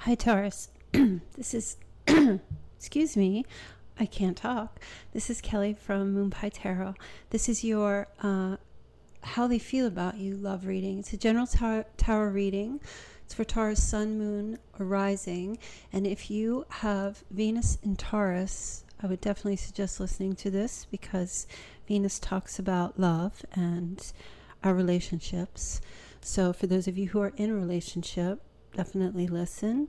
Hi, Taurus. This is, excuse me, I can't talk. This is Kelly from Moon Pie Tarot. This is your How They Feel About You love reading. It's a general tarot reading. It's for Taurus, Sun, Moon, or Rising. And if you have Venus in Taurus, I would definitely suggest listening to this because Venus talks about love and our relationships. So for those of you who are in a relationship, definitely listen.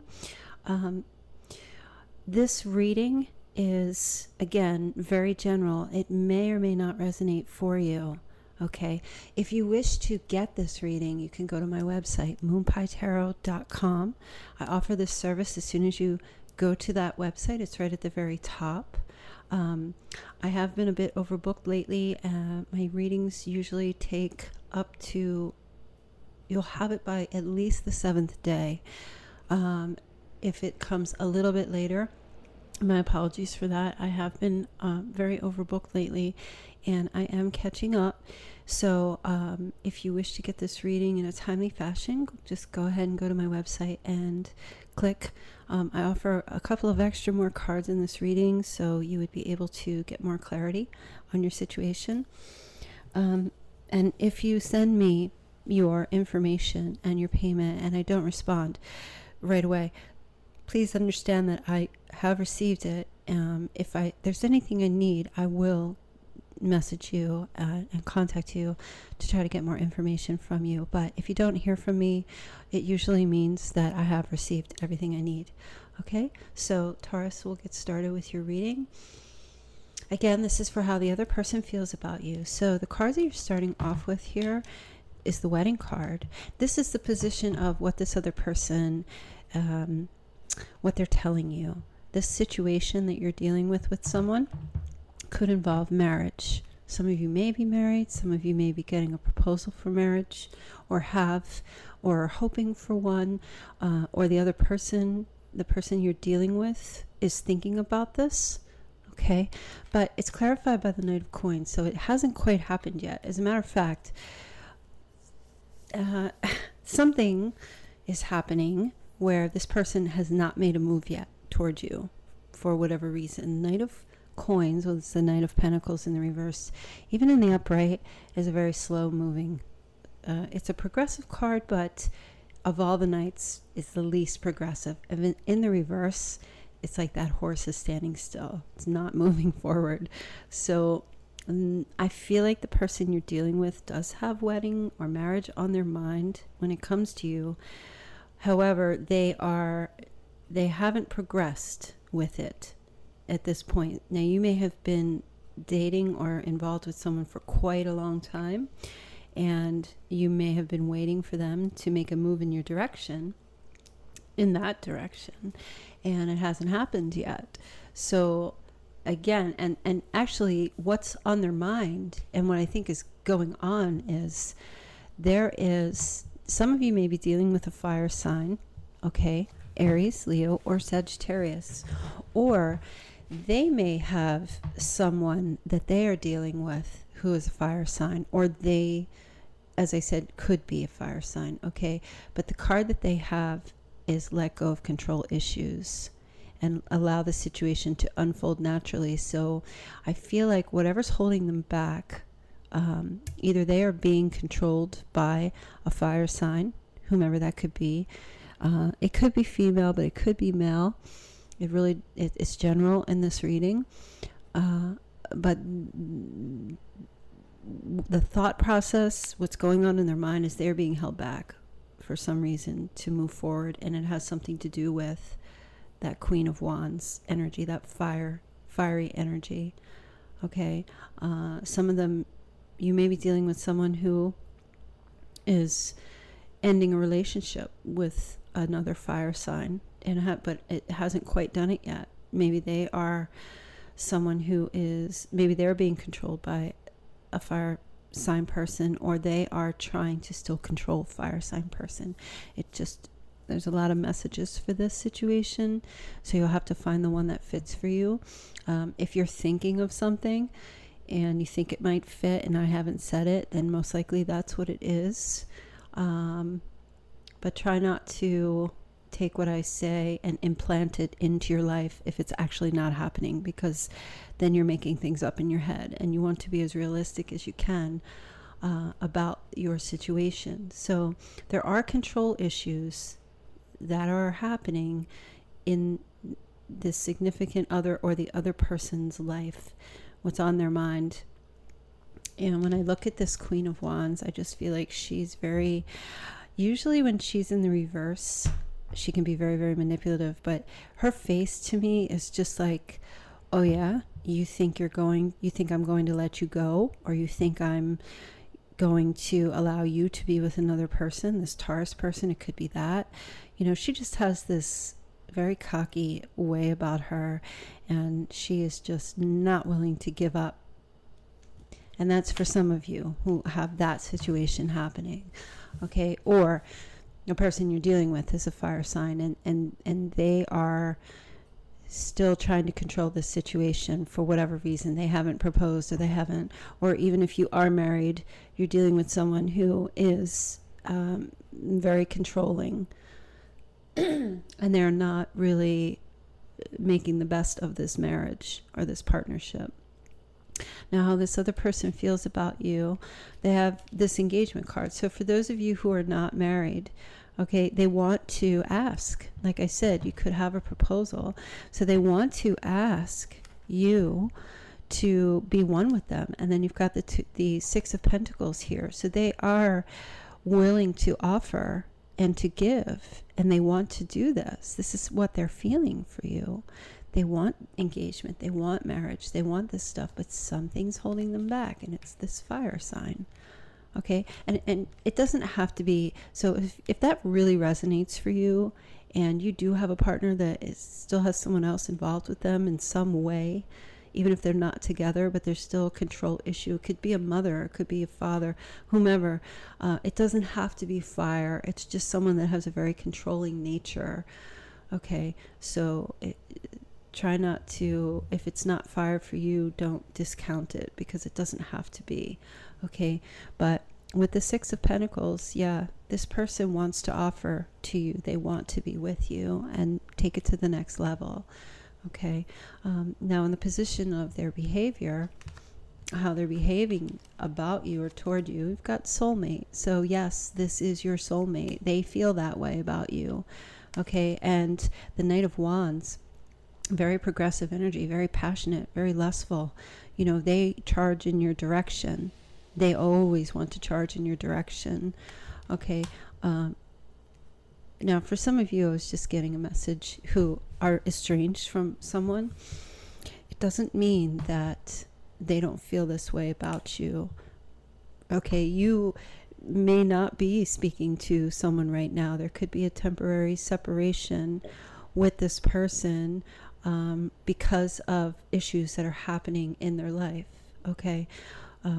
This reading is, again, very general. It may or may not resonate for you. Okay, if you wish to get this reading, you can go to my website, moonpietarot.com. I offer this service as soon as you go to that website. It's right at the very top. I have been a bit overbooked lately. My readings usually take up to, you'll have it by at least the 7th day. If it comes a little bit later, my apologies for that. I have been very overbooked lately, and I am catching up. So if you wish to get this reading in a timely fashion, just go ahead and go to my website and click. I offer a couple of extra more cards in this reading, so you would be able to get more clarity on your situation. And if you send me your information and your payment and I don't respond right away, please understand that I have received it. If there's anything I need, I will message you and contact you to try to get more information from you. But if you don't hear from me, it usually means that I have received everything I need. Okay, so Taurus, we'll get started with your reading. Again, this is for how the other person feels about you. So the cards that you're starting off with here is the wedding card. This is the position of what this other person, what they're telling you. This situation that you're dealing with someone could involve marriage. Some of you may be married, some of you may be getting a proposal for marriage, or are hoping for one, or the other person, the person you're dealing with, is thinking about this. Okay, but it's clarified by the Knight of Coins, so it hasn't quite happened yet. As a matter of fact, something is happening where this person has not made a move yet toward you for whatever reason. Knight of Coins, well, it's the Knight of Pentacles in the reverse, even in the upright, is a very slow moving. It's a progressive card, but of all the knights, it's the least progressive. And in the reverse, it's like that horse is standing still. It's not moving forward. So I feel like the person you're dealing with does have wedding or marriage on their mind when it comes to you. However, they haven't progressed with it at this point. Now, you may have been dating or involved with someone for quite a long time, and you may have been waiting for them to make a move in your direction, in that direction, and it hasn't happened yet. So again, and actually what's on their mind and what I think is going on is some of you may be dealing with a fire sign, okay, Aries, Leo, or Sagittarius, or they may have someone that they are dealing with who is a fire sign, or they, as I said, could be a fire sign, okay? But the card that they have is let go of control issues and allow the situation to unfold naturally. So I feel like whatever's holding them back, either they are being controlled by a fire sign, whomever that could be. It could be female, but it could be male. It's general in this reading. But the thought process, what's going on in their mind, is they're being held back for some reason to move forward. And it has something to do with that Queen of Wands energy, that fiery energy. Okay. Some of them, you may be dealing with someone who is ending a relationship with another fire sign, but it hasn't quite done it yet. Maybe they are someone who maybe they're being controlled by a fire sign person, or they are trying to still control fire sign person. There's a lot of messages for this situation, so you'll have to find the one that fits for you. If you're thinking of something and you think it might fit and I haven't said it, then most likely that's what it is. But try not to take what I say and implant it into your life if it's actually not happening, because then you're making things up in your head, and you want to be as realistic as you can about your situation. So there are control issues that are happening in the significant other or the other person's life, what's on their mind. And when I look at this Queen of Wands, I just feel like she's very, usually when she's in the reverse, she can be very, very manipulative, but her face to me is just like, oh yeah, you think I'm going to let you go, or you think I'm going to allow you to be with another person, this Taurus person, it could be that. You know, she just has this very cocky way about her, and she is just not willing to give up. And that's for some of you who have that situation happening, okay? Or the person you're dealing with is a fire sign, and they are still trying to control this situation for whatever reason. They haven't proposed, or even if you are married, you're dealing with someone who is very controlling, and they're not really making the best of this marriage or this partnership. Now, how this other person feels about you, they have this engagement card. So for those of you who are not married, okay, they want to ask. Like I said, you could have a proposal. So they want to ask you to be one with them. And then you've got the Six of Pentacles here. So they are willing to offer and to give, and they want to do this. This is what they're feeling for you. They want engagement, they want marriage, they want this stuff, but something's holding them back, and it's this fire sign. Okay, and it doesn't have to be, so if that really resonates for you, and you do have a partner that still has someone else involved with them in some way, even if they're not together, but there's still a control issue. It could be a mother, it could be a father, whomever. It doesn't have to be fire. It's just someone that has a very controlling nature. Okay, so try not to, if it's not fire for you, don't discount it, because it doesn't have to be. Okay, but with the Six of Pentacles, yeah, this person wants to offer to you. They want to be with you and take it to the next level. Okay, now in the position of their behavior, how they're behaving about you or toward you, you've got soulmate. So yes, this is your soulmate. They feel that way about you. Okay, and the Knight of Wands, very progressive energy, very passionate, very lustful. You know, they charge in your direction. They always want to charge in your direction. Okay, now for some of you, I was just getting a message who are estranged from someone. It doesn't mean that they don't feel this way about you. Okay, you may not be speaking to someone right now. There could be a temporary separation with this person because of issues that are happening in their life. Okay,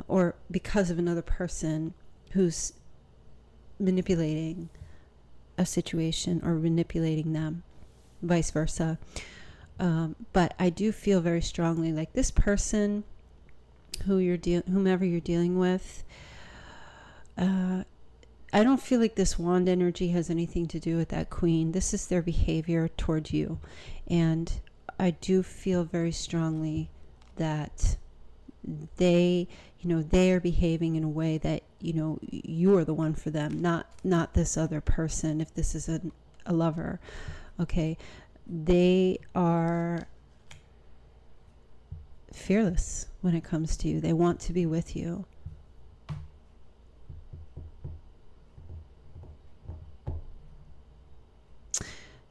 or because of another person who's manipulating a situation or manipulating them, vice versa. But I do feel very strongly like this person whomever you're dealing with, I don't feel like this wand energy has anything to do with that queen. This is their behavior towards you. And I do feel very strongly that they are behaving in a way that, you are the one for them, not this other person. If this is a lover, okay, they are fearless when it comes to you. They want to be with you.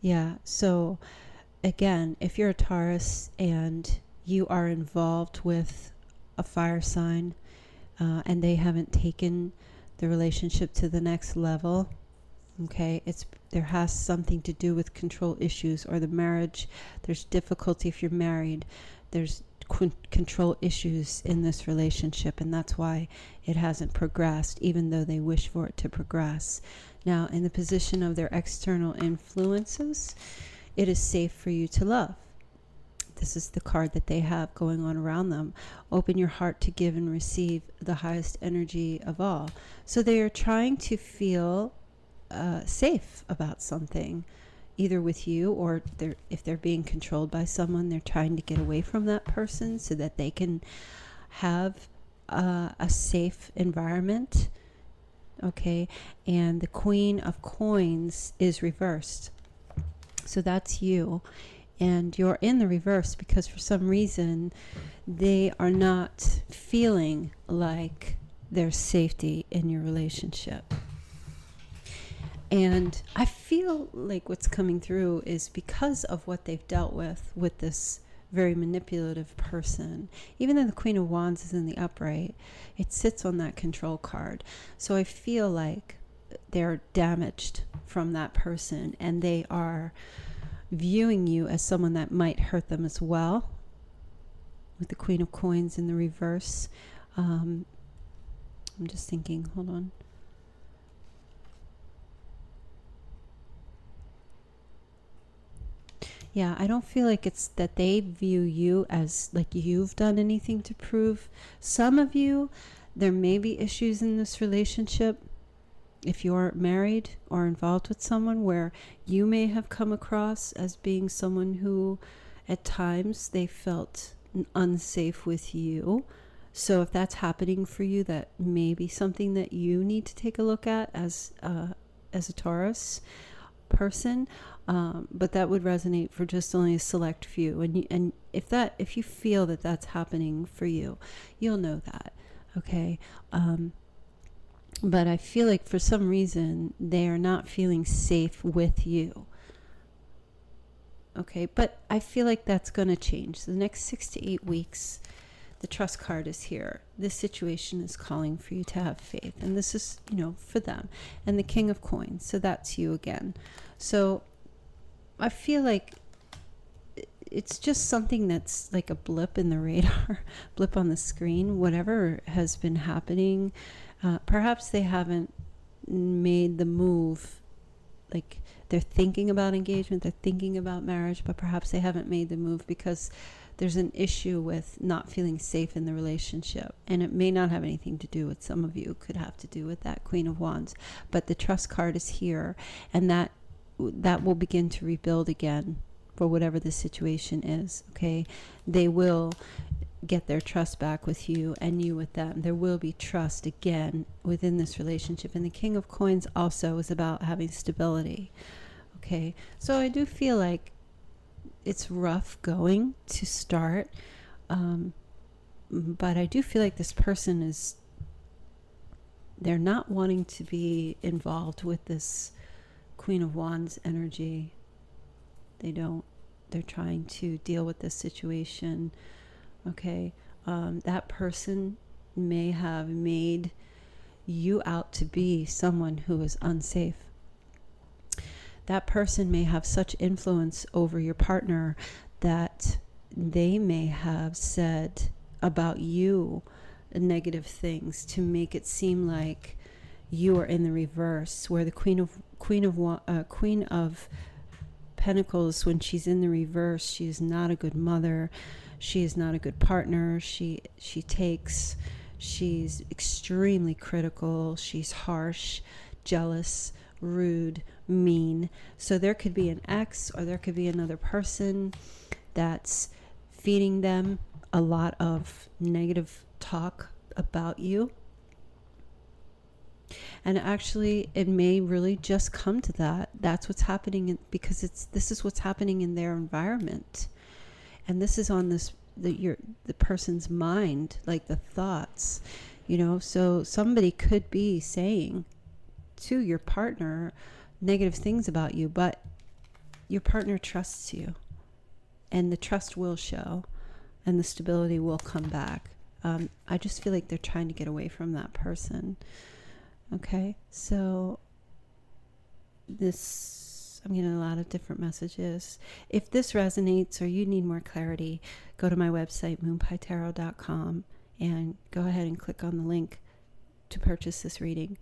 Yeah, so again, if you're a Taurus and you are involved with a fire sign and they haven't taken the relationship to the next level, okay, there has something to do with control issues, or the marriage. There's difficulty if you're married. There's control issues in this relationship, and that's why it hasn't progressed, even though they wish for it to progress. Now, in the position of their external influences, it is safe for you to love. This is the card that they have going on around them. Open your heart to give and receive the highest energy of all. So they are trying to feel safe about something. either with you, or if they're being controlled by someone, they're trying to get away from that person so that they can have a safe environment. Okay, and the Queen of Coins is reversed. So that's you. And you're in the reverse because for some reason they are not feeling like there's safety in your relationship. And I feel like what's coming through is because of what they've dealt with this very manipulative person. Even though the Queen of Wands is in the upright, it sits on that control card. So I feel like they're damaged from that person, and they are viewing you as someone that might hurt them as well, with the Queen of Coins in the reverse. I'm just thinking, hold on. Yeah, I don't feel like it's that they view you as like you've done anything to prove. Some of you, there may be issues in this relationship if you're married or involved with someone where you may have come across as being someone who at times they felt unsafe with you. So if that's happening for you, that may be something that you need to take a look at as a Taurus person. But that would resonate for just only a select few. And if you feel that that's happening for you, you'll know that. Okay. But I feel like for some reason they are not feeling safe with you. Okay. But I feel like that's going to change. The next 6 to 8 weeks, the trust card is here. This situation is calling for you to have faith. And this is, for them. And the King of Coins. So that's you again. So I feel like it's just something that's like a blip in the radar, blip on the screen, whatever has been happening. Perhaps they haven't made the move, like they're thinking about engagement, they're thinking about marriage, but perhaps they haven't made the move because there's an issue with not feeling safe in the relationship. And it may not have anything to do with, some of you could have to do with that Queen of Wands, but the trust card is here, and that will begin to rebuild again for whatever the situation is. Okay, they will get their trust back with you, and you with them. There will be trust again within this relationship. And the King of Coins also is about having stability. Okay, so I do feel like it's rough going to start, but I do feel like this person they're not wanting to be involved with this Queen of Wands energy. They're trying to deal with this situation. Okay. That person may have made you out to be someone who is unsafe. That person may have such influence over your partner that they may have said about you negative things to make it seem like you are in the reverse, where the Queen of Pentacles, when she's in the reverse, she is not a good mother. She is not a good partner. She's extremely critical. She's harsh, jealous, rude, mean. So there could be an ex, or there could be another person that's feeding them a lot of negative talk about you. And actually, it may really just come to that. That's what's happening, because this is what's happening in their environment, and this is on the person's mind, like the thoughts, So somebody could be saying to your partner negative things about you, but your partner trusts you, and the trust will show, and the stability will come back. I just feel like they're trying to get away from that person. Okay, so I'm getting a lot of different messages. If this resonates or you need more clarity, go to my website, moonpietarot.com, and go ahead and click on the link to purchase this reading.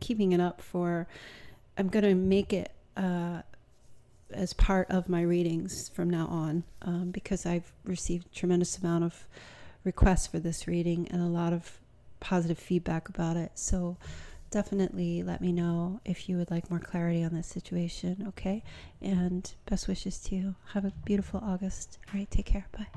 Keeping it up I'm going to make it as part of my readings from now on, because I've received a tremendous amount of requests for this reading and a lot of positive feedback about it. So definitely let me know if you would like more clarity on this situation, okay? And best wishes to you. Have a beautiful August. All right, take care. Bye.